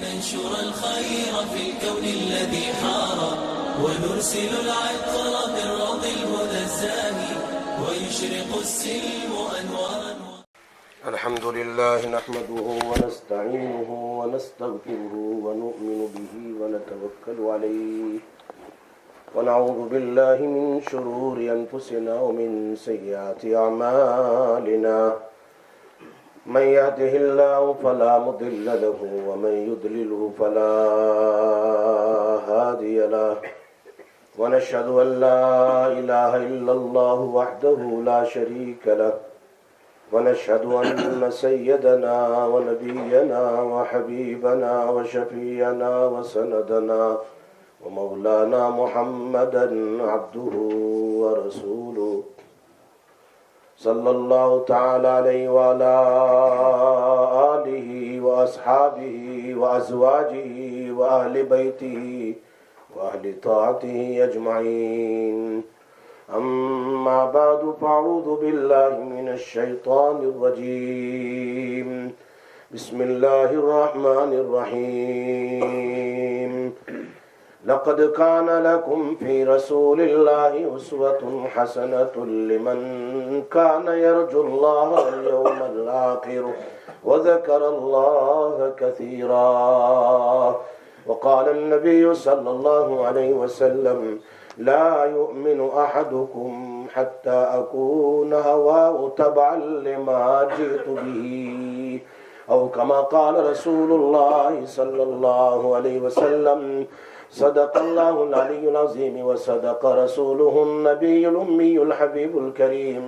لننشر الخير في الكون الذي حار ونرسل العطر من روض الهدى الزاهي ويشرق السلم أنوارا. الحمد لله نحمده ونستعينه ونستغفره ونؤمن به ونتوكل عليه ونعوذ بالله من شرور أنفسنا ومن سيئات أعمالنا من يهده الله فلا مضل له ومن يضلله فلا هادي له ونشهد أن لا إله إلا الله وحده لا شريك له ونشهد أن سيدنا ونبينا وحبيبنا وشفيعنا وسندنا ومولانا محمدا عبده ورسوله صلى الله تعالى عليه وعلى آله وأصحابه وأزواجه وأهل بيته وأهل طاعته أجمعين. أما بعد فأعوذ بالله من الشيطان الرجيم. بسم الله الرحمن الرحيم. لقد كان لكم في رسول الله أسوة حسنة لمن كان يرجو الله واليوم الآخر وذكر الله كثيرا. وقال النبي صلى الله عليه وسلم لا يؤمن أحدكم حتى أكون هواه تبعا لما جئت به أو كما قال رسول الله صلى الله عليه وسلم. صدق الله العلي العظيم وصدق رسوله النبي الأمي الحبيب الكريم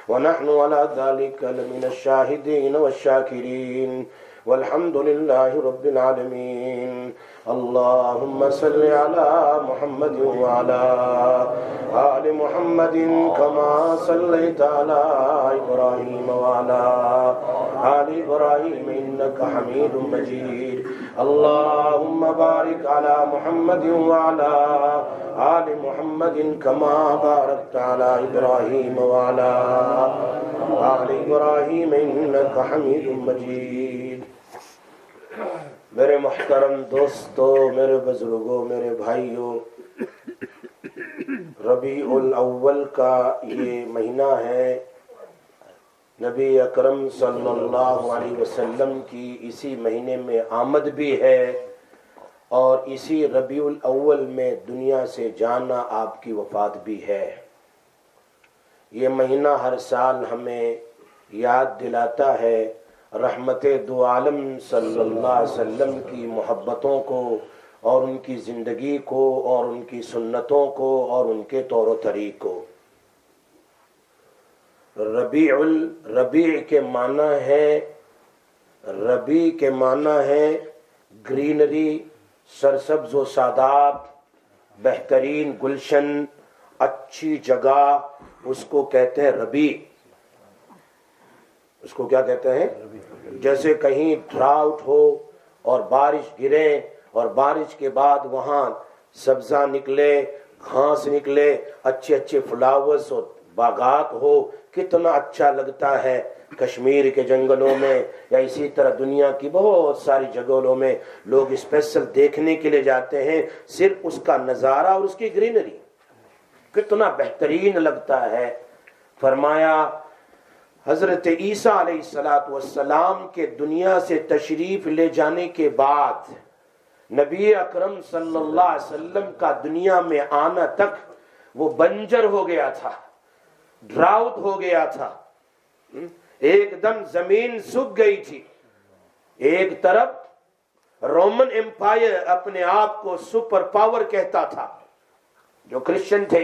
ونحن على ذلك لمن الشاهدين والشاكرين والحمد لله رب العالمين. اللهم صل على محمد وعلى آل محمد كما صليت على إبراهيم وعلى آل إبراهيم إنك حميد مجيد. اللهم بارك على محمد وعلى آل محمد كما باركت على إبراهيم وعلى آل إبراهيم إنك حميد مجيد. میرے محترم دوستو، میرے بزرگوں، میرے بھائیوں، ربیع الاول کا یہ مہینہ ہے، نبی اکرم صلی اللہ علیہ وسلم کی اسی مہینے میں آمد بھی ہے اور اسی ربیع الاول میں دنیا سے جانا آپ کی وفات بھی ہے. یہ مہینہ ہر سال ہمیں یاد دلاتا ہے رحمت دو عالم صلی اللہ علیہ وسلم کی محبتوں کو اور ان کی زندگی کو اور ان کی سنتوں کو اور ان کے طور و طریق کو. ربیع کے معنی ہے گرینری، سرسبز و شاداب، بہترین گلشن، اچھی جگہ، اس کو کہتے ہیں ربیع. اس کو کیا کہتے ہیں؟ جیسے کہیں ڈراؤٹ ہو اور بارش گرے اور بارش کے بعد وہاں سبزہ نکلے، گھاس نکلے، اچھے اچھے فلاورز اور باغات ہو، کتنا اچھا لگتا ہے. کشمیر کے جنگلوں میں یا اسی طرح دنیا کی بہت ساری جگہوں میں لوگ اسپیشل دیکھنے کے لیے جاتے ہیں، صرف اس کا نظارہ اور اس کی گرینری کتنا بہترین لگتا ہے. فرمایا حضرت عیسیٰ علیہ السلام کے دنیا سے تشریف لے جانے کے بعد نبی اکرم صلی اللہ علیہ وسلم کا دنیا میں آنا تک وہ بنجر ہو گیا تھا، ڈراؤٹ ہو گیا تھا، ایک دم زمین سوکھ گئی تھی. ایک طرف رومن امپائر اپنے آپ کو سپر پاور کہتا تھا، جو کرسچن تھے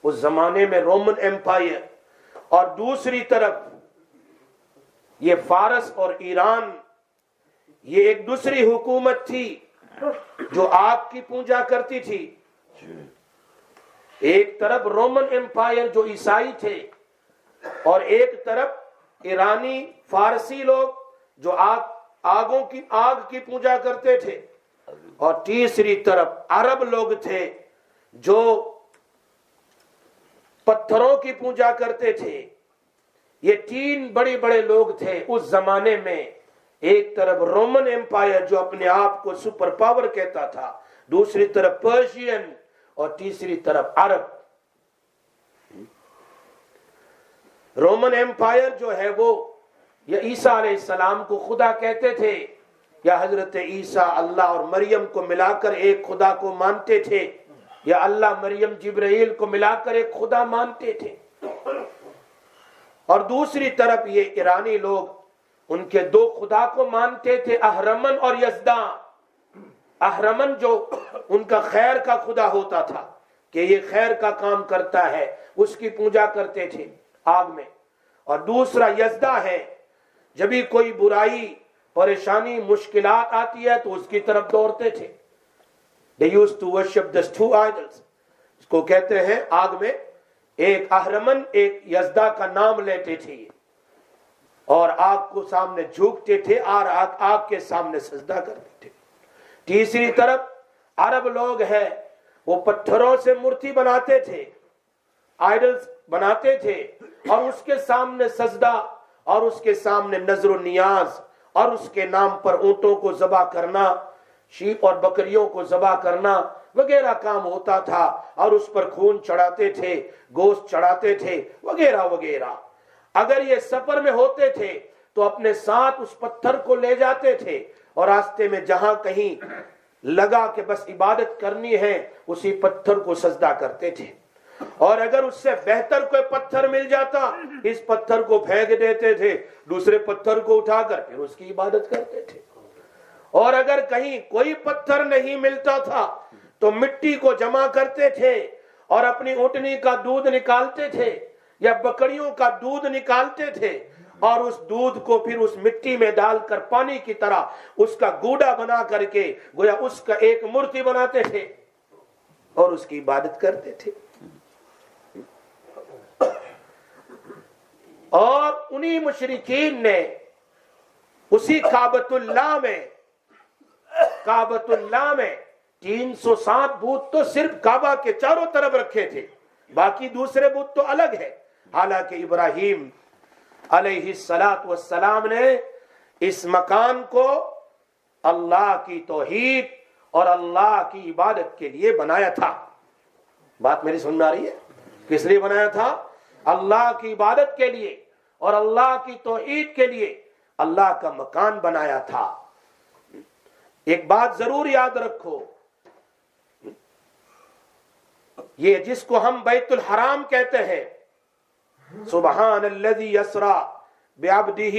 اس زمانے میں رومن امپائر، اور دوسری طرف یہ فارس اور ایران، یہ ایک دوسری حکومت تھی جو آگ کی پوجا کرتی تھی. ایک طرف رومن امپائر جو عیسائی تھے اور ایک طرف ایرانی فارسی لوگ جو آگ کی پوجا کرتے تھے، اور تیسری طرف عرب لوگ تھے جو پتھروں کی پوجا کرتے تھے. یہ تین بڑے بڑے لوگ تھے اس زمانے میں. ایک طرف رومن ایمپائر جو اپنے آپ کو سپر پاور کہتا تھا، دوسری طرف پرشین اور تیسری طرف عرب۔ رومن ایمپائر جو ہے وہ یا عیسیٰ علیہ السلام کو خدا کہتے تھے، یا حضرت عیسیٰ اللہ اور مریم کو ملا کر ایک خدا کو مانتے تھے، یا اللہ مریم جبرائیل کو ملا کر ایک خدا مانتے تھے۔ اور دوسری طرف یہ ایرانی لوگ ان کے دو خدا کو مانتے تھے، اہرمن اور یزدان۔ اہرمن جو ان کا خیر کا خدا ہوتا تھا کہ یہ خیر کا کام کرتا ہے، اس کی پوجا کرتے تھے آگ میں، اور دوسرا یزدہ ہے، جب بھی کوئی برائی پریشانی مشکلات آتی ہے تو اس کی طرف دوڑتے تھے۔ They used to worship the two idols، اس کو کہتے ہیں آگ میں ایک اہرمن ایک یزدہ کا نام لیتے تھے اور آگ کو سامنے جھکتے تھے اور آگ کے سامنے سجدہ کرتے تھے۔ تیسری طرف عرب لوگ ہیں، وہ پتھروں سے مورتی بناتے تھے، آئیڈلز بناتے تھے، اور اس کے سامنے سجدہ اور اس کے سامنے نظر و نیاز اور اس کے نام پر اونٹوں کو ذبح کرنا، شیپ اور بکریوں کو ذبح کرنا وغیرہ کام ہوتا تھا، اور اس پر خون چڑھاتے تھے، گوشت چڑھاتے تھے وغیرہ وغیرہ۔ اگر یہ سفر میں ہوتے تھے تو اپنے ساتھ اس پتھر کو لے جاتے تھے اور راستے میں جہاں کہیں لگا کہ بس عبادت کرنی ہے اسی پتھر کو سجدہ کرتے تھے، اور اگر اس سے بہتر کوئی پتھر مل جاتا اس پتھر کو پھینک دیتے تھے، دوسرے پتھر کو اٹھا کر پھر اس کی عبادت کرتے تھے۔ اور اگر کہیں کوئی پتھر نہیں ملتا تھا تو مٹی کو جمع کرتے تھے اور اپنی اونٹنی کا دودھ نکالتے تھے یا بکریوں کا دودھ نکالتے تھے، اور اس دودھ کو پھر اس مٹی میں ڈال کر پانی کی طرح اس کا گوڑا بنا کر کے گویا اس کا ایک مورتی بناتے تھے اور اس کی عبادت کرتے تھے۔ اور انہی مشرکین نے اسی کعبۃ اللہ میں 307 بت تو صرف کعبہ کے چاروں طرف رکھے تھے، باقی دوسرے بت تو الگ ہے۔ حالانکہ ابراہیم علیہ السلام نے اس مکان کو اللہ کی توحید اور اللہ کی عبادت کے لیے بنایا تھا۔ بات میری سمجھ میں آ رہی ہے؟ کس لیے بنایا تھا؟ اللہ کی عبادت کے لیے اور اللہ کی توحید کے لیے اللہ کا مکان بنایا تھا۔ ایک بات ضرور یاد رکھو، یہ جس کو ہم بیت الحرام کہتے ہیں، سبحان الذی اسری بعبدہ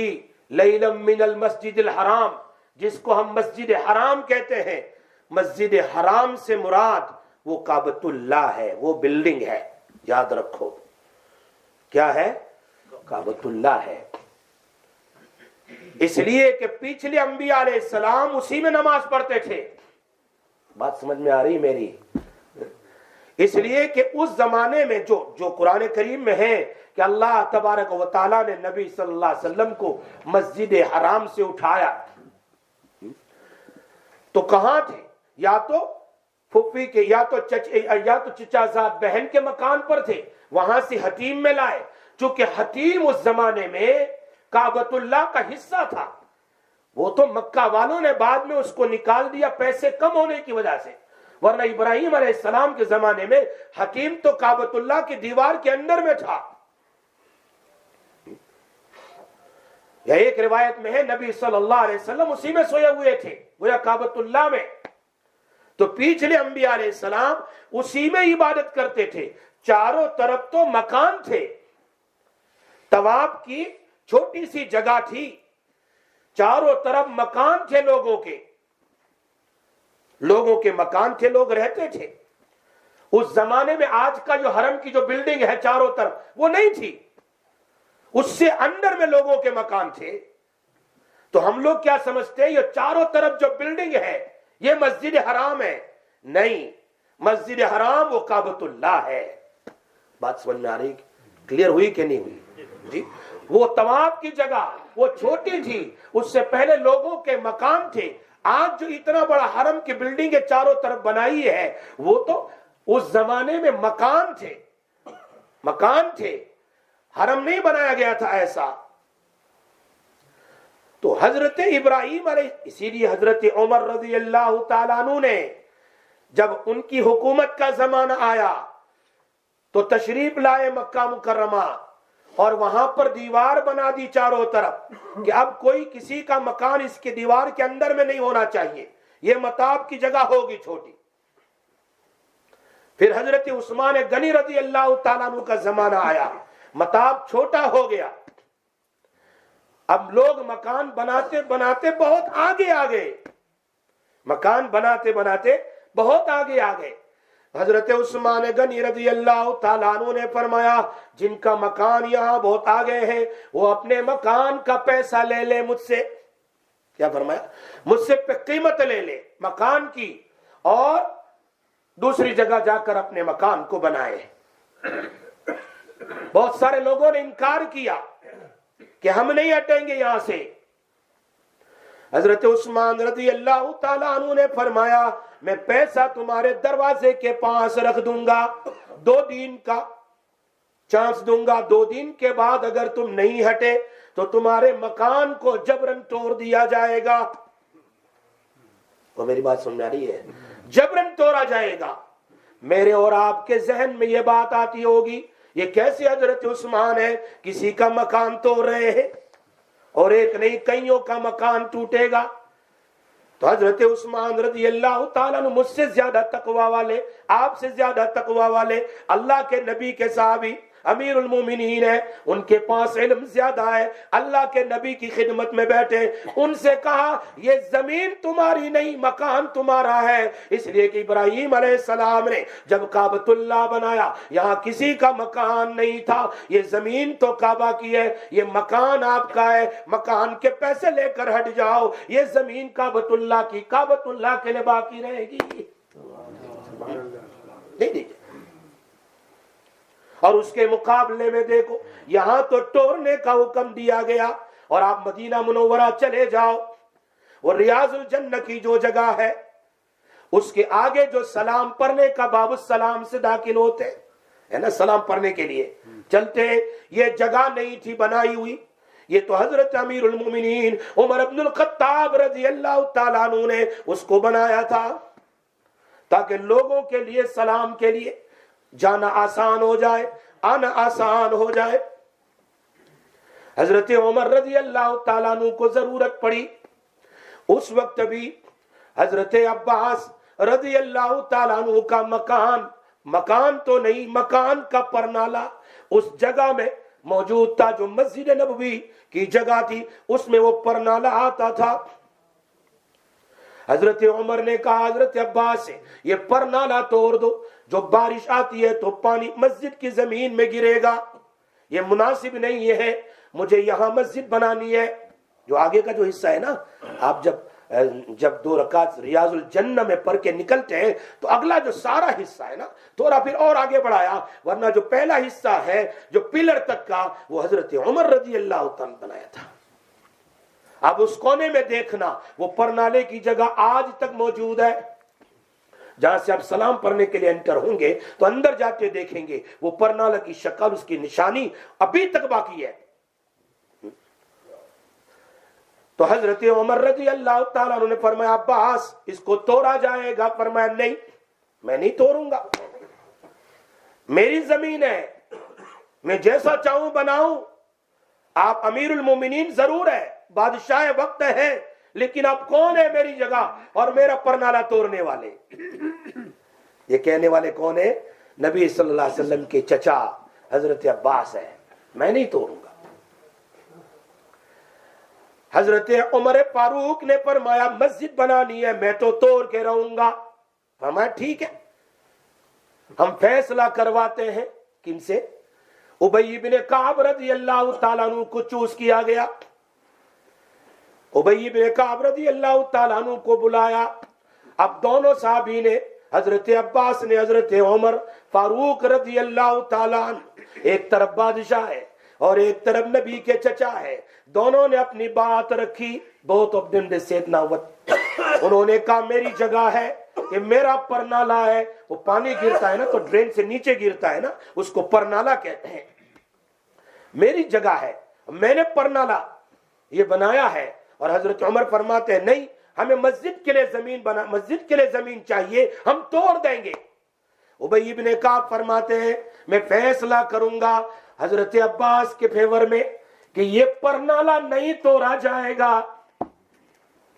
لیلا من المسجد الحرام، جس کو ہم مسجد حرام کہتے ہیں، مسجد حرام سے مراد وہ کعبۃ اللہ ہے، وہ بلڈنگ ہے، یاد رکھو کیا ہے؟ کعبۃ اللہ ہے۔ اس لیے کہ پچھلے انبیاء علیہ السلام اسی میں نماز پڑھتے تھے۔ بات سمجھ میں آ رہی میری؟ اس لیے کہ اس زمانے میں جو قرآن کریم میں ہے کہ اللہ تبارک و تعالیٰ نے نبی صلی اللہ علیہ وسلم کو مسجد حرام سے اٹھایا، تو کہاں تھے؟ یا تو پھپھی کے یا تو چچا زاد بہن کے مکان پر تھے، وہاں سے حتیم میں لائے، چونکہ حتیم اس زمانے میں کعبۃ اللہ کا حصہ تھا۔ وہ تو مکہ والوں نے بعد میں اس کو نکال دیا پیسے کم ہونے کی وجہ سے، ورنہ ابراہیم علیہ السلام کے زمانے میں حتیم تو کعبۃ اللہ کی دیوار کے اندر میں تھا۔ یا ایک روایت میں ہے نبی صلی اللہ علیہ وسلم اسی میں سوئے ہوئے تھے، گویا کعبۃ اللہ میں۔ تو پچھلے انبیاء علیہ السلام اسی میں عبادت کرتے تھے۔ چاروں طرف تو مکان تھے، طواف کی چھوٹی سی جگہ تھی، چاروں طرف مکان تھے، لوگوں کے مکان تھے، لوگ رہتے تھے۔ اس زمانے میں آج کا جو حرم کی جو بلڈنگ ہے چاروں طرف وہ نہیں تھی، اس سے اندر میں لوگوں کے مکان تھے۔ تو ہم لوگ کیا سمجھتے ہیں یہ چاروں طرف جو بلڈنگ ہے یہ مسجد حرام ہے؟ نہیں، مسجد حرام وہ کعبۃ اللہ ہے۔ بات سمجھ میں آ رہی؟ کلیئر ہوئی کہ نہیں ہوئی جی؟ وہ طواف کی جگہ وہ چھوٹی تھی، اس سے پہلے لوگوں کے مکان تھے۔ آج جو اتنا بڑا حرم کی بلڈنگ چاروں طرف بنائی ہے وہ تو اس زمانے میں مکان تھے، حرم نہیں بنایا گیا تھا ایسا۔ تو حضرت ابراہیم علیہ، اسی لیے حضرت عمر رضی اللہ تعالیٰ عنہ نے جب ان کی حکومت کا زمانہ آیا تو تشریف لائے مکہ مکرمہ، اور وہاں پر دیوار بنا دی چاروں طرف کہ اب کوئی کسی کا مکان اس کے دیوار کے اندر میں نہیں ہونا چاہیے، یہ متاب کی جگہ ہوگی چھوٹی۔ پھر حضرت عثمان غنی رضی اللہ تعالیٰ عنہ کا زمانہ آیا، متاب چھوٹا ہو گیا، اب لوگ مکان بناتے بناتے بہت آگے آ گئے، مکان بناتے بناتے بہت آگے آ گئے۔ حضرت عثمان غنی رضی اللہ تعالیٰ عنہ نے فرمایا جن کا مکان یہاں بہت آگے ہے وہ اپنے مکان کا پیسہ لے لے مجھ سے، کیا فرمایا؟ مجھ سے قیمت لے لے مکان کی، اور دوسری جگہ جا کر اپنے مکان کو بنائے۔ بہت سارے لوگوں نے انکار کیا کہ ہم نہیں ہٹیں گے یہاں سے۔ حضرت عثمان رضی اللہ تعالیٰ عنہ نے فرمایا میں پیسہ تمہارے دروازے کے پاس رکھ دوں گا، 2 دن کا چانس دوں گا، 2 دن کے بعد اگر تم نہیں ہٹے تو تمہارے مکان کو جبرن توڑ دیا جائے گا۔ وہ میری بات سن رہی ہے؟ جبرن توڑا جائے گا۔ میرے اور آپ کے ذہن میں یہ بات آتی ہوگی یہ کیسے حضرت عثمان ہے کسی کا مکان توڑ رہے ہیں، اور ایک نہیں کئیوں کا مکان ٹوٹے گا۔ تو حضرت عثمان رضی اللہ تعالیٰ عنہ مجھ سے زیادہ تقوی والے، آپ سے زیادہ تقوی والے، اللہ کے نبی کے صحابی امیر المومنین ہے، ان کے پاس علم زیادہ ہے، اللہ کے نبی کی خدمت میں بیٹھے، ان سے کہا یہ زمین تمہاری نہیں مکان تمہارا ہے، اس لیے کہ ابراہیم علیہ السلام نے جب کعبۃ اللہ بنایا یہاں کسی کا مکان نہیں تھا، یہ زمین تو کعبہ کی ہے، یہ مکان آپ کا ہے، مکان کے پیسے لے کر ہٹ جاؤ، یہ زمین کعبۃ اللہ کی، کعبۃ اللہ کے لیے باقی رہے گی، نہیں دیجیے۔ اور اس کے مقابلے میں دیکھو یہاں تو توڑنے کا حکم دیا گیا، اور آپ مدینہ منورہ چلے جاؤ، وہ ریاض الجنہ کی جو جگہ ہے اس کے آگے جو سلام پڑھنے کا باب السلام سے داخل ہوتے ہے نا، سلام پڑھنے کے لیے چلتے، یہ جگہ نہیں تھی بنائی ہوئی، یہ تو حضرت امیر المومنین عمر بن الخطاب رضی اللہ تعالیٰ عنہ نے اس کو بنایا تھا تاکہ لوگوں کے لیے سلام کے لیے جانا آسان ہو جائے، آنا آسان ہو جائے۔ حضرت عمر رضی اللہ تعالیٰ عنہ کو ضرورت پڑی، اس وقت بھی حضرت عباس رضی اللہ تعالیٰ عنہ کا مکان تو نہیں، مکان کا پرنالہ اس جگہ میں موجود تھا جو مسجد نبوی کی جگہ تھی، اس میں وہ پرنالہ آتا تھا۔ حضرت عمر نے کہا حضرت عباس سے یہ پرنالہ توڑ دو، جو بارش آتی ہے تو پانی مسجد کی زمین میں گرے گا، یہ مناسب نہیں ہے، مجھے یہاں مسجد بنانی ہے۔ جو آگے کا جو حصہ ہے نا، آپ جب 2 رکعت ریاض الجنہ میں پڑھ کے نکلتے ہیں تو اگلا جو سارا حصہ ہے نا تھوڑا پھر اور آگے بڑھایا، ورنہ جو پہلا حصہ ہے جو پلر تک کا وہ حضرت عمر رضی اللہ تعالیٰ بنایا تھا۔ اب اس کونے میں دیکھنا وہ پرنالے کی جگہ آج تک موجود ہے، جہاں سے آپ سلام پڑھنے کے لیے انٹر ہوں گے تو اندر جاتے دیکھیں گے وہ پرنالہ کی شکل، اس کی نشانی ابھی تک باقی ہے۔ تو حضرت عمر رضی اللہ تعالیٰ عنہ نے فرمایا عباس اس کو توڑا جائے گا، فرمایا نہیں میں نہیں توڑوں گا، میری زمین ہے، میں جیسا چاہوں بناؤں، آپ امیر المومنین ضرور ہے، بادشاہ وقت ہے، لیکن اب کون ہے میری جگہ اور میرا پرنالہ توڑنے والے؟ یہ کہنے والے کون ہیں؟ نبی صلی اللہ علیہ وسلم کے چچا حضرت عباس ہے، میں نہیں توڑوں گا۔ حضرت عمر فاروق نے فرمایا مسجد بنانی ہے، میں تو توڑ کے رہوں گا۔ فرمایا ٹھیک ہے، ہم فیصلہ کرواتے ہیں، کن سے؟ ابی بن کعب رضی اللہ تعالیٰ عنہ کو چوز کیا گیا، ابی بن کعب رضی اللہ تعالیٰ عنہ کو بلایا۔ اب دونوں صحابی نے، حضرت عباس نے حضرت عمر فاروق رضی اللہ تعالیٰ عنہ، ایک طرف بادشاہ ہے اور ایک طرف نبی کے چچا ہے، دونوں نے اپنی بات رکھی، بہت ابدن دے سیدنا وقت، انہوں نے کہا میری جگہ ہے، یہ میرا پرنالہ ہے، وہ پانی گرتا ہے نا تو ڈرین سے نیچے گرتا ہے نا، اس کو پرنالہ کہتے ہیں، میری جگہ ہے، میں نے پرنالہ یہ بنایا ہے، اور حضرت عمر فرماتے ہیں نہیں، ہمیں مسجد کے لیے زمین چاہیے، ہم توڑ دیں گے۔ ابی ابن کعب فرماتے ہیں میں فیصلہ کروں گا حضرت عباس کے فیور میں کہ یہ پرنالہ نہیں توڑا جائے گا۔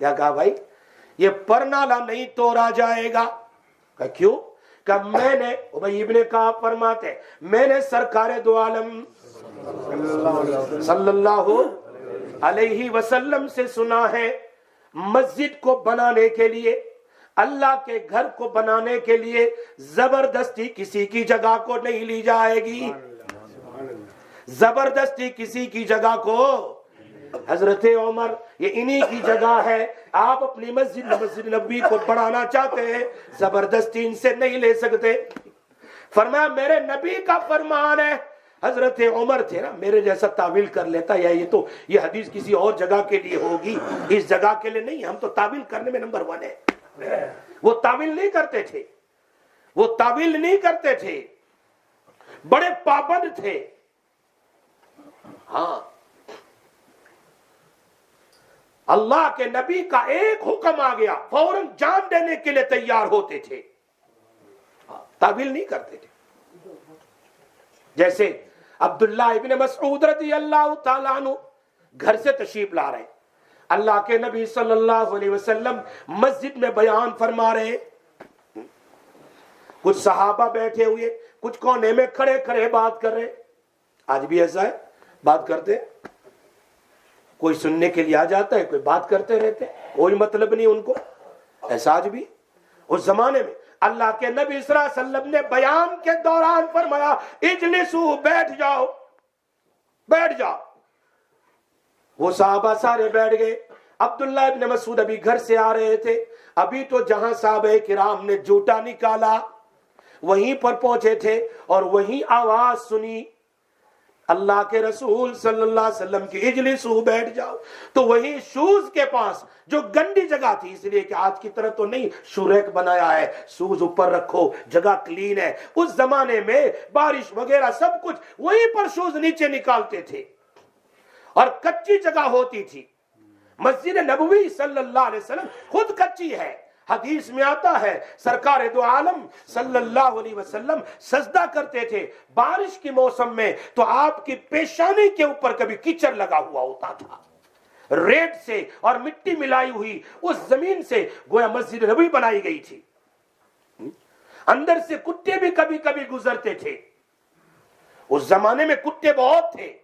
کیا کہا بھائی؟ یہ پرنالہ نہیں توڑا جائے گا۔ کہ کیوں؟ کہ میں نے، ابی ابن کعب فرماتے ہیں میں نے سرکار دو عالم صلی اللہ علیہ وسلم سے سنا ہے مسجد کو بنانے کے لیے، اللہ کے گھر کو بنانے کے لیے زبردستی کسی کی جگہ کو نہیں لی جائے گی، زبردستی کسی کی جگہ کو۔ حضرت عمر یہ انہی کی جگہ ہے، آپ اپنی مسجد نبوی کو بڑھانا چاہتے ہیں، زبردستی ان سے نہیں لے سکتے۔ فرمایا میرے نبی کا فرمان ہے۔ حضرت عمر تھے نا، میرے جیسا تعویل کر لیتا یا یہ حدیث کسی اور جگہ کے لیے ہوگی، اس جگہ کے لیے نہیں، ہم تو تعویل کرنے میں نمبر 1 ہے۔ وہ تعویل نہیں کرتے تھے، وہ تعویل نہیں کرتے تھے، بڑے پابند تھے۔ ہاں، اللہ کے نبی کا ایک حکم آ گیا فوراً جان دینے کے لیے تیار ہوتے تھے، تعویل نہیں کرتے تھے۔ جیسے عبداللہ ابن مسعود رضی اللہ تعالیٰ عنہ گھر سے تشریف لا رہے ہیں، اللہ کے نبی صلی اللہ علیہ وسلم مسجد میں بیان فرما رہے ہیں، کچھ صحابہ بیٹھے ہوئے، کچھ کونے میں کھڑے کھڑے بات کر رہے۔ آج بھی ایسا ہے، بات کرتے ہیں، کوئی سننے کے لیے آ جاتا ہے، کوئی بات کرتے رہتے ہیں، کوئی مطلب نہیں ان کو، ایسا آج بھی۔ اس زمانے میں اللہ کے نبی صلی اللہ علیہ وسلم نے بیان کے دوران فرمایا اجلسو، بیٹھ جاؤ، بیٹھ جاؤ۔ وہ صحابہ سارے بیٹھ گئے۔ عبداللہ ابن مسعود ابھی گھر سے آ رہے تھے، ابھی تو جہاں صحابہ کرام نے جوتا نکالا وہیں پر پہنچے تھے، اور وہیں آواز سنی اللہ کے رسول صلی اللہ علیہ وسلم کی اجلسو، بیٹھ جاؤ۔ تو وہی شوز کے پاس جو گندی جگہ تھی، اس لیے کہ آج کی طرح تو نہیں شوریک بنایا ہے، شوز اوپر رکھو، جگہ کلین ہے، اس زمانے میں بارش وغیرہ سب کچھ وہیں پر شوز نیچے نکالتے تھے، اور کچی جگہ ہوتی تھی۔ مسجد نبوی صلی اللہ علیہ وسلم خود کچی ہے۔ حدیث میں آتا ہے سرکار دو عالم صلی اللہ علیہ وسلم سجدہ کرتے تھے بارش کے موسم میں، تو آپ کی پیشانی کے اوپر کبھی کیچڑ لگا ہوا ہوتا تھا، ریت سے اور مٹی ملائی ہوئی اس زمین سے گویا مسجد نبوی بنائی گئی تھی۔ اندر سے کتے بھی کبھی کبھی گزرتے تھے، اس زمانے میں کتے بہت تھے۔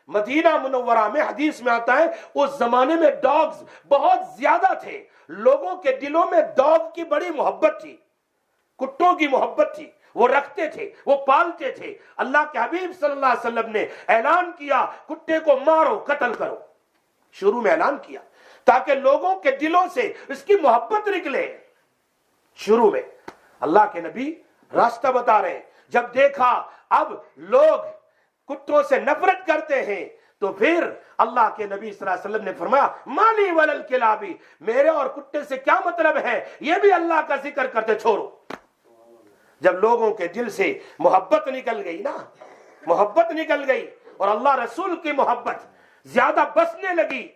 مدینہ منورہ میں حدیث میں آتا ہے اس زمانے میں ڈاگز بہت زیادہ تھے، لوگوں کے دلوں میں ڈاگ کی بڑی محبت تھی، کتوں کی محبت تھی، وہ رکھتے تھے، وہ پالتے تھے۔ اللہ کے حبیب صلی اللہ علیہ وسلم نے اعلان کیا کتے کو مارو، قتل کرو، شروع میں اعلان کیا تاکہ لوگوں کے دلوں سے اس کی محبت نکلے۔ شروع میں اللہ کے نبی راستہ بتا رہے ہیں، جب دیکھا اب لوگ کتوں سے نفرت کرتے ہیں تو پھر اللہ کے نبی صلی اللہ علیہ وسلم نے فرمایا مالی ولل کلابی، میرے اور کتے سے کیا مطلب ہے، یہ بھی اللہ کا ذکر کرتے چھوڑو۔ جب لوگوں کے دل سے محبت نکل گئی نا، محبت نکل گئی اور اللہ رسول کی محبت زیادہ بسنے لگی۔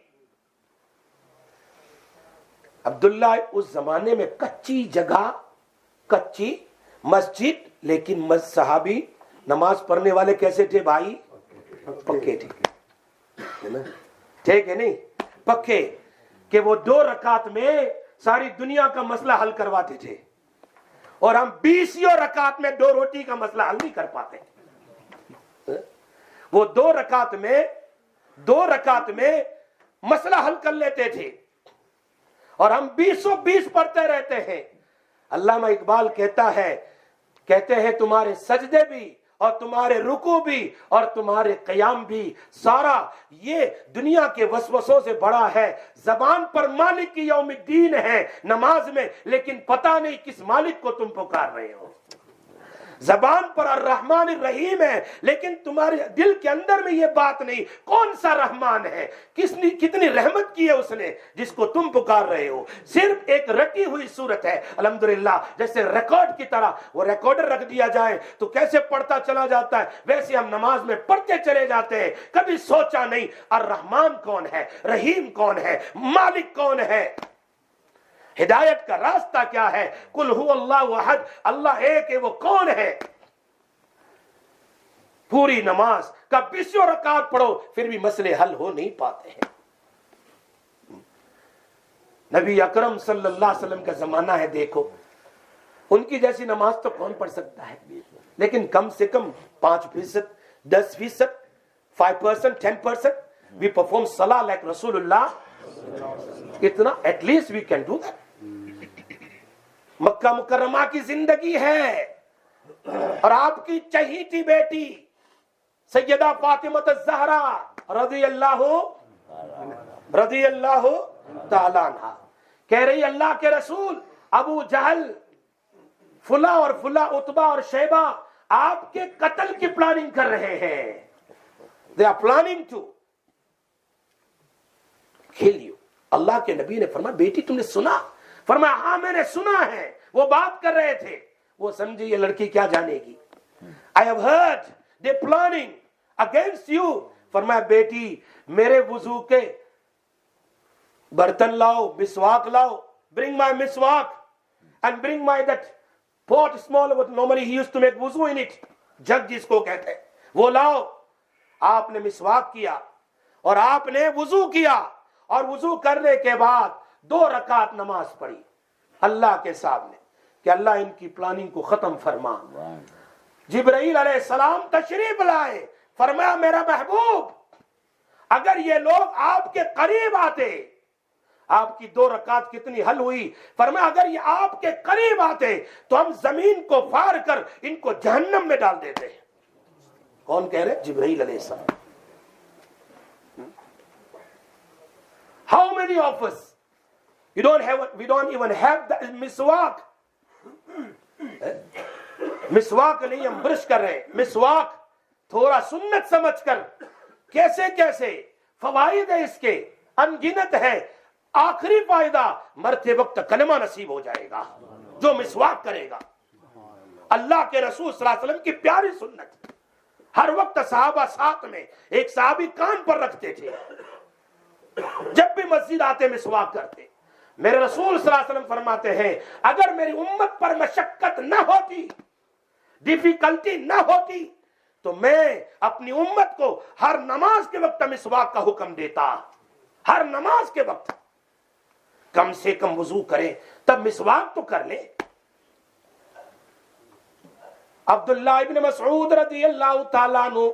عبداللہ اس زمانے میں کچی جگہ، کچی مسجد، لیکن صحابی نماز پڑھنے والے کیسے تھے بھائی؟ پکے تھے، ٹھیک ہے نہیں، پکے، کہ وہ 2 رکعت میں ساری دنیا کا مسئلہ حل کرواتے تھے، اور ہم 20 رکعت میں 2 روٹی کا مسئلہ حل نہیں کر پاتے۔ وہ 2 رکعت میں مسئلہ حل کر لیتے تھے، اور ہم 20 پڑھتے رہتے ہیں۔ علامہ اقبال کہتے ہیں تمہارے سجدے بھی اور تمہارے رکوع بھی اور تمہارے قیام بھی سارا یہ دنیا کے وسوسوں سے بڑا ہے۔ زبان پر مالک کی یوم الدین ہے نماز میں، لیکن پتہ نہیں کس مالک کو تم پکار رہے ہو۔ زبان پر الرحمن الرحیم ہے، لیکن تمہارے دل کے اندر میں یہ بات نہیں کون سا رحمان ہے، کتنی رحمت کی ہے اس نے جس کو تم پکار رہے ہو. صرف ایک رٹی ہوئی صورت ہے الحمدللہ, جیسے ریکارڈ کی طرح وہ ریکارڈر رکھ دیا جائے تو کیسے پڑھتا چلا جاتا ہے, ویسے ہم نماز میں پڑھتے چلے جاتے ہیں. کبھی سوچا نہیں الرحمن کون ہے, رحیم کون ہے, مالک کون ہے, ہدایت کا راستہ کیا ہے. قل هو اللہ احد, اللہ ایک ہے, وہ کون ہے. پوری نماز کا 20 رکعت پڑھو پھر بھی مسئلے حل ہو نہیں پاتے ہیں. نبی اکرم صلی اللہ علیہ وسلم کا زمانہ ہے, دیکھو ان کی جیسی نماز تو کون پڑھ سکتا ہے, لیکن کم سے کم 5%, 10%, 5%, 10% we perform salah like Rasulullah. اتنا at least we can do that. مکہ مکرمہ کی زندگی ہے اور آپ کی چہیتی بیٹی سیدہ فاطمہ الزہرا رضی اللہ تعالیٰ عنہ کہہ رہی اللہ کے رسول, ابو جہل, فلاں اور فلاں, عتبہ اور شیبہ آپ کے قتل کی پلاننگ کر رہے ہیں. They are planning to kill you. اللہ کے نبی نے فرمایا بیٹی تم نے سنا؟ فرمایا ہاں میں نے سنا ہے, وہ بات کر رہے تھے. وہ سمجھے یہ لڑکی کیا جانے گی. I have heard they planning against you. فرمایا بیٹی میرے وضو کے برتن لاؤ, مسواک لاؤ, bring my miswak and bring my that pot small what normally he used to make wuzu in it, جگ جس کو کہتے ہیں, وہ لاؤ. آپ نے مسواک کیا اور آپ نے وضو کیا اور وضو کرنے کے بعد 2 رکعت نماز پڑھی اللہ کے سامنے کہ اللہ ان کی پلاننگ کو ختم فرما. جبرائیل علیہ السلام تشریف لائے, فرمایا میرا محبوب اگر یہ لوگ آپ کے قریب آتے, آپ کی 2 رکعت کتنی حل ہوئی. فرمایا اگر یہ آپ کے قریب آتے تو ہم زمین کو پھاڑ کر ان کو جہنم میں ڈال دیتے. کون کہہ رہے؟ جبرائیل علیہ السلام. How many of us we don't even have the miswak. مسواک نہیں ہم برش کر رہے ہیں, مسواک تھوڑا سنت سمجھ کر کیسے کیسے فوائد ہے اس کے ان گنت ہے. آخری فائدہ مرتے وقت کلمہ نصیب ہو جائے گا جو مسواک کرے گا. اللہ کے رسول صلی اللہ علیہ وسلم کی پیاری سنت, ہر وقت صحابہ ساتھ میں, ایک صحابی کان پر رکھتے تھے, جب بھی مسجد آتے مسواک کرتے. میرے رسول صلی اللہ علیہ وسلم فرماتے ہیں اگر میری امت پر مشقت نہ ہوتی, ڈیفیکلٹی نہ ہوتی, تو میں اپنی امت کو ہر نماز کے وقت مسواک کا حکم دیتا. ہر نماز کے وقت کم سے کم وضو کریں تب مسواک تو کر لیں. عبداللہ ابن مسعود رضی اللہ تعالیٰ عنہ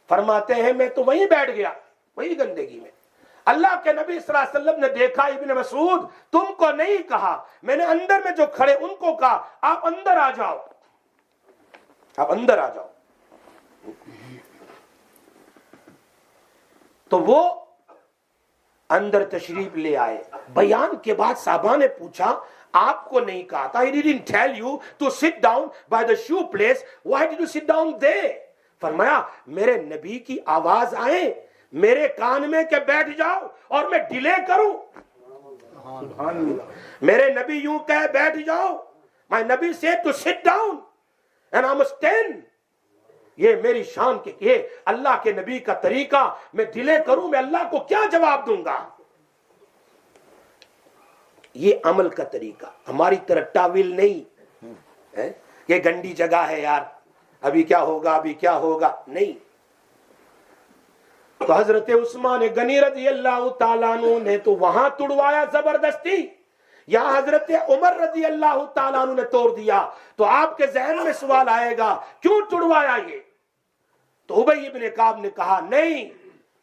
فرماتے ہیں میں تو وہیں بیٹھ گیا, وہی گندگی میں. اللہ کے نبی صلی اللہ علیہ وسلم نے دیکھا ابن مسعود تم کو نہیں کہا, میں نے اندر میں جو کھڑے ان کو کہا آپ اندر آ جاؤ, آپ اندر آ جاؤ. تو وہ اندر تشریف لے آئے. بیان کے بعد صحابہ نے پوچھا آپ کو نہیں کہا تھا, he didn't tell you to sit down by the shoe place, why did you sit down there. فرمایا میرے نبی کی آواز آئے میرے کان میں کہ بیٹھ جاؤ اور میں ڈیلے کروں. میرے نبی یوں کہے بیٹھ جاؤ, my نبی said to sit down and I must stand. یہ میری شان کے, یہ اللہ کے نبی کا طریقہ, میں ڈیلے کروں میں اللہ کو کیا جواب دوں گا. یہ عمل کا طریقہ, ہماری طرح ٹاویل نہیں, یہ گندی جگہ ہے یار, ابھی کیا ہوگا ابھی کیا ہوگا, نہیں. تو حضرت عثمان غنی رضی اللہ تعالیٰ عنہ نے تو وہاں توڑوایا زبردستی, یہاں حضرت عمر رضی اللہ تعالیٰ عنہ نے توڑ دیا. تو آپ کے ذہن میں سوال آئے گا کیوں توڑوایا یہ؟ تو ابی ابن کعب نے کہا نہیں,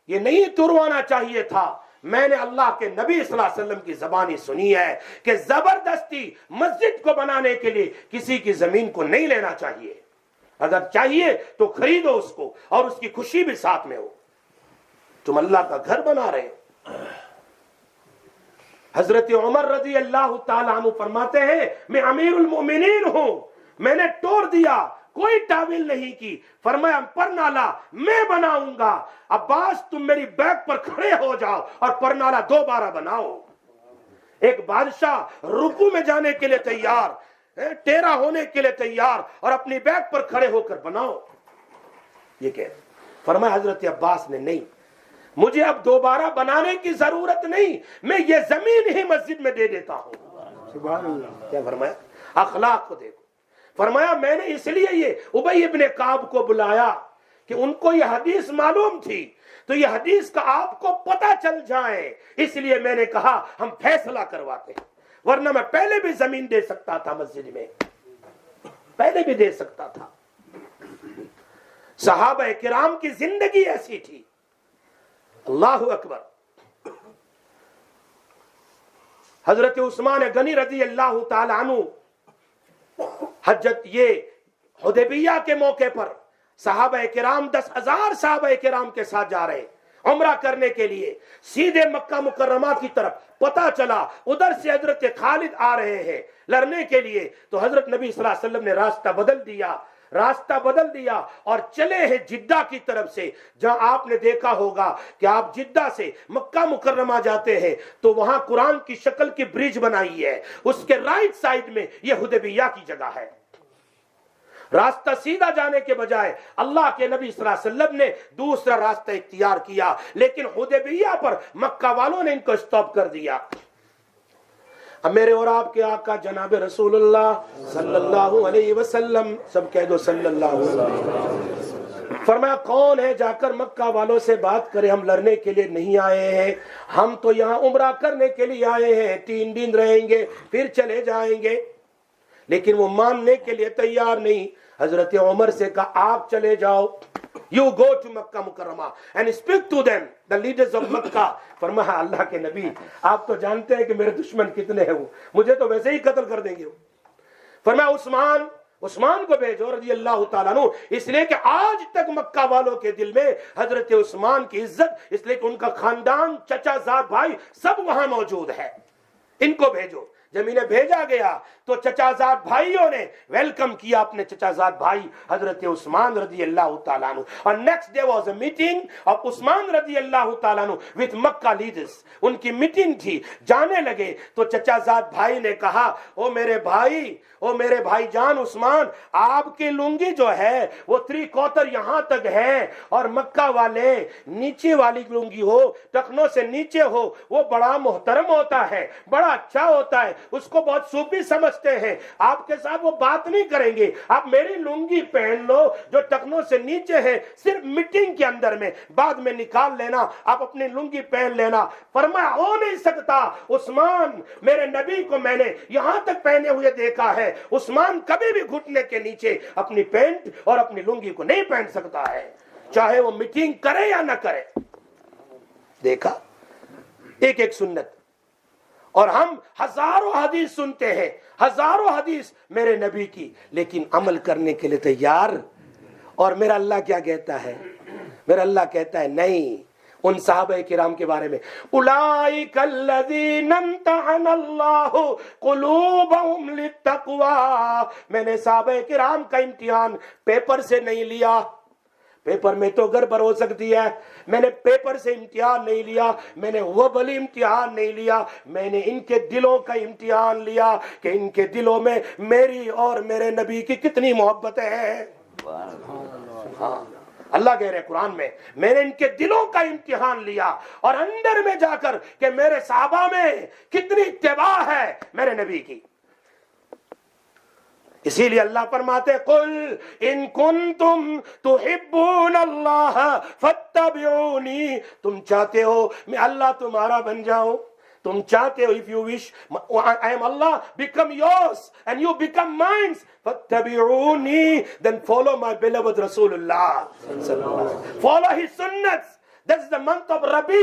یہ نہیں توڑوانا چاہیے تھا. میں نے اللہ کے نبی صلی اللہ علیہ وسلم کی زبانی سنی ہے کہ زبردستی مسجد کو بنانے کے لیے کسی کی زمین کو نہیں لینا چاہیے. اگر چاہیے تو خریدو اس کو اور اس کی خوشی بھی ساتھ میں ہو. تم اللہ کا گھر بنا رہے. حضرت عمر رضی اللہ تعالیٰ عنہ فرماتے ہیں میں امیر المؤمنین ہوں, میں نے توڑ دیا کوئی تعویل نہیں کی. فرمایا پرنالا میں بناؤں گا. عباس تم میری بیک پر کھڑے ہو جاؤ اور پرنالا دوبارہ بناؤ. ایک بادشاہ رکوع میں جانے کے لیے تیار, ٹیرا ہونے کے لیے تیار, اور اپنی بیک پر کھڑے ہو کر بناؤ. یہ کہ فرمایا حضرت عباس نے نہیں, مجھے اب دوبارہ بنانے کی ضرورت نہیں, میں یہ زمین ہی مسجد میں دے دیتا ہوں. سبحان اللہ. کیا فرمایا؟ اخلاق کو دیکھو. فرمایا میں نے اس لیے یہ ابی ابن کعب کو بلایا کہ ان کو یہ حدیث معلوم تھی, تو یہ حدیث کا آپ کو پتہ چل جائے, اس لیے میں نے کہا ہم فیصلہ کرواتے ہیں, ورنہ میں پہلے بھی زمین دے سکتا تھا مسجد میں, پہلے بھی دے سکتا تھا. صحابہ کرام کی زندگی ایسی تھی. اللہ اکبر. حضرت عثمان غنی رضی اللہ تعالی عنہ حجت یہ حدیبیہ کے موقع پر صحابہ کرام 10,000 صحابہ کرام کے ساتھ جا رہے عمرہ کرنے کے لیے. سیدھے مکہ مکرمہ کی طرف پتہ چلا ادھر سے حضرت خالد آ رہے ہیں لڑنے کے لیے, تو حضرت نبی صلی اللہ علیہ وسلم نے راستہ بدل دیا اور چلے ہیں جدہ کی طرف سے, جہاں آپ نے دیکھا ہوگا کہ آپ جدہ سے مکہ مکرمہ جاتے ہیں تو وہاں قرآن کی شکل کی برج بنائی ہے, اس کے رائٹ سائڈ میں یہ حدیبیہ کی جگہ ہے. راستہ سیدھا جانے کے بجائے اللہ کے نبی صلی اللہ علیہ وسلم نے دوسرا راستہ اختیار کیا, لیکن حدیبیہ پر مکہ والوں نے ان کو سٹاپ کر دیا. اب میرے اور آپ کے آقا جناب رسول اللہ صلی اللہ علیہ وسلم, سب کہہ دو صلی اللہ علیہ وسلم, فرمایا کون ہے جا کر مکہ والوں سے بات کرے, ہم لڑنے کے لیے نہیں آئے ہیں, ہم تو یہاں عمرہ کرنے کے لیے آئے ہیں, 3 دن رہیں گے پھر چلے جائیں گے. لیکن وہ ماننے کے لیے تیار نہیں. حضرت عمر سے کہا آپ چلے جاؤ, you go to مکہ مکرمہ and speak to them, the leaders of مکہ. فرمایا اللہ کے نبی آپ تو جانتے ہیں کہ میرے دشمن کتنے ہیں, مجھے تو ویسے ہی قتل کر دیں گے. فرمایا عثمان کو بھیجو رضی اللہ تعالیٰ عنہ, اس لیے کہ آج تک مکہ والوں کے دل میں حضرت عثمان کی عزت, اس لیے کہ ان کا خاندان, چچا زاد بھائی سب وہاں موجود ہے, ان کو بھیجو. جب انہیں بھیجا گیا تو چچا زاد بھائیوں نے ویلکم کیا اپنے چچا زاد بھائی حضرت عثمان رضی اللہ تعالیٰ عنہ. اور next day was a meeting of عثمان رضی اللہ تعالیٰ عنہ وتھ مکہ لیڈرز. ان کی میٹنگ تھی, جانے لگے تو چچا زاد بھائی نے کہا او میرے بھائی جان عثمان, آپ کی لنگی جو ہے وہ 3/4 یہاں تک ہے, اور مکہ والے نیچے والی لنگی ہو, ٹخنوں سے نیچے ہو, وہ بڑا محترم ہوتا ہے, بڑا اچھا ہوتا ہے, اس کو بہت صوفی سمجھتے ہیں, آپ کے ساتھ وہ بات نہیں کریں گے, آپ میری لنگی پہن لو جو ٹخنوں سے نیچے ہے, صرف میٹنگ کے اندر میں, بعد میں نکال لینا, آپ اپنی لنگی پہن لینا. فرمایا ہو نہیں سکتا عثمان, میرے نبی کو میں نے یہاں تک پہنے ہوئے دیکھا ہے, عثمان کبھی بھی گھٹنے کے نیچے اپنی پینٹ اور اپنی لنگی کو نہیں پہن سکتا ہے, چاہے وہ میٹنگ کرے یا نہ کرے. دیکھا ایک سنت, اور ہم ہزاروں حدیث سنتے ہیں, ہزاروں حدیث میرے نبی کی, لیکن عمل کرنے کے لیے تیار. اور میرا اللہ کیا کہتا ہے؟ میرا اللہ کہتا ہے نہیں ان صحابہ کرام کے بارے میں, اولئک الذین امتحن اللہ قلوبہم للتقوی. میں نے صحابہ کرام کا امتحان پیپر سے نہیں لیا, پیپر میں تو گڑبڑ ہو سکتی ہے, میں نے پیپر سے امتحان نہیں لیا, میں نے وبلی امتحان نہیں لیا, میں نے ان کے دلوں کا امتحان لیا کہ ان کے دلوں میں میری اور میرے نبی کی کتنی محبت ہے. ہاں اللہ کہہ رہے قرآن میں نے ان کے دلوں کا امتحان لیا, اور اندر میں جا کر کہ میرے صحابہ میں کتنی اتباع ہے میرے نبی کی. اسی لیے اللہ فرماتے قل ان کنتم تحبون اللہ فاتبعونی, تم چاہتے ہو میں اللہ تمہارا بن جاؤں, تم چاہتے ہو if you wish I am Allah become yours and you become mine, فاتبعونی, then follow my beloved Rasulullah, follow his sunnahs. That's the month of Rabi,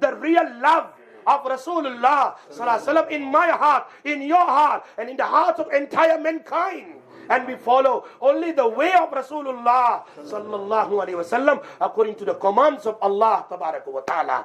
the real love of Rasulullah sallallahu alaihi wasallam in my heart, in your heart, and in the hearts of entire mankind, and we follow only the way of Rasulullah sallallahu alaihi wasallam according to the commands of Allah tabarak wa taala.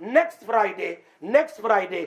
next Friday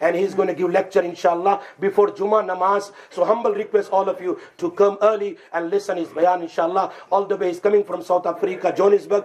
and he is going to give lecture inshallah before Juma namaz. So humble request all of you to come early and listen his bayan inshallah. All the way he is coming from South Africa, Johannesburg.